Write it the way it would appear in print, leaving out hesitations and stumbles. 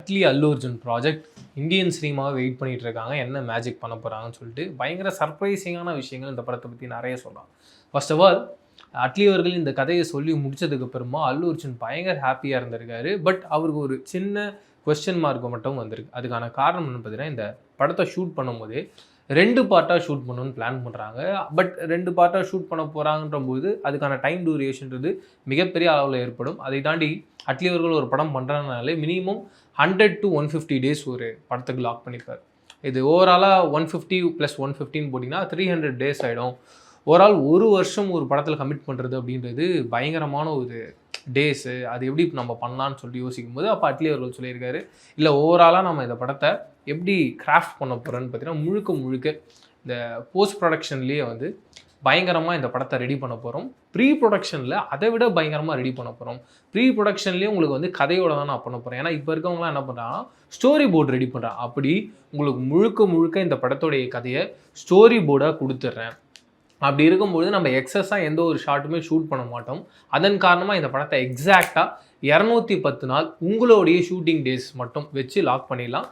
அட்லி அல்லு Arjun project Indian சினிமாவை wait பண்ணிட்டு இருக்காங்க. என்ன மேஜிக் பண்ண போகிறாங்கன்னு சொல்லிட்டு பயங்கர சர்ப்ரைசிங்கான விஷயங்கள் இந்த படத்தை பற்றி நிறைய சொல்லலாம். ஃபர்ஸ்ட் ஆஃப் ஆல் அட்லி அவர்கள் இந்த கதையை சொல்லி முடிச்சதுக்கு அப்புறமா அல்லு அர்ஜுன் பயங்கர ஹாப்பியாக இருந்திருக்காரு. பட் அவருக்கு ஒரு சின்ன கொஸ்டின் மார்க் மட்டும் வந்திருக்கு. அதுக்கான காரணம் என்ன பார்த்தீங்கன்னா, இந்த படத்தை ஷூட் பண்ணும்போதே 2 பார்ட்டாக ஷூட் பண்ணணும்னு பிளான் பண்ணுறாங்க. பட் 2 பார்ட்டாக ஷூட் பண்ண போகிறாங்கன்ற போது அதுக்கான டைம் டூரேஷன்றது மிகப்பெரிய அளவில் ஏற்படும். அதை தாண்டி அட்லி அவர்கள் ஒரு படம் பண்ணுறதுனாலே மினிமம் 100 to 150 டேஸ் ஒரு படத்துக்கு லாக் பண்ணியிருக்காரு. இது ஓவராலாக 150 + 115 போட்டிங்கன்னா 300 டேஸ் ஆகிடும். ஓவரால் ஒரு வருஷம் ஒரு படத்தில் கமிட் பண்ணுறது அப்படின்றது பயங்கரமான ஒரு டேஸு. அது எப்படி நம்ம பண்ணலான்னு சொல்லிட்டு யோசிக்கும் போது அப்போ அட்லி அவர்கள் சொல்லியிருக்காரு, இல்லை ஓவராலாக நம்ம இந்த படத்தை எப்படி கிராஃப்ட் பண்ண போகிறோன்னு பார்த்தீங்கன்னா முழுக்க இந்த போஸ்ட் ப்ரொடக்ஷன்லேயே வந்து பயங்கரமாக இந்த படத்தை ரெடி பண்ண போகிறோம். ப்ரீ ப்ரொடக்ஷனில் அதை விட பயங்கரமாக ரெடி பண்ண போகிறோம். ப்ரீ ப்ரொடக்ஷன்லேயே உங்களுக்கு வந்து கதையோட தான் நான் பண்ண போகிறேன். ஏன்னா இப்போ இருக்கவங்களாம் என்ன பண்ணுறாங்கன்னா ஸ்டோரி போர்டு ரெடி பண்ணுறான். அப்படி உங்களுக்கு முழுக்க இந்த படத்தோடைய கதையை ஸ்டோரி போர்டாக கொடுத்துட்றேன். அப்படி இருக்கும்போது நம்ம எக்ஸஸாக எந்த ஒரு ஷாட்டுமே ஷூட் பண்ண மாட்டோம். அதன் காரணமாக இந்த படத்தை எக்ஸாக்டாக 210 நாள் உங்களுடைய ஷூட்டிங் டேஸ் மட்டும் வச்சு லாக் பண்ணிடலாம்.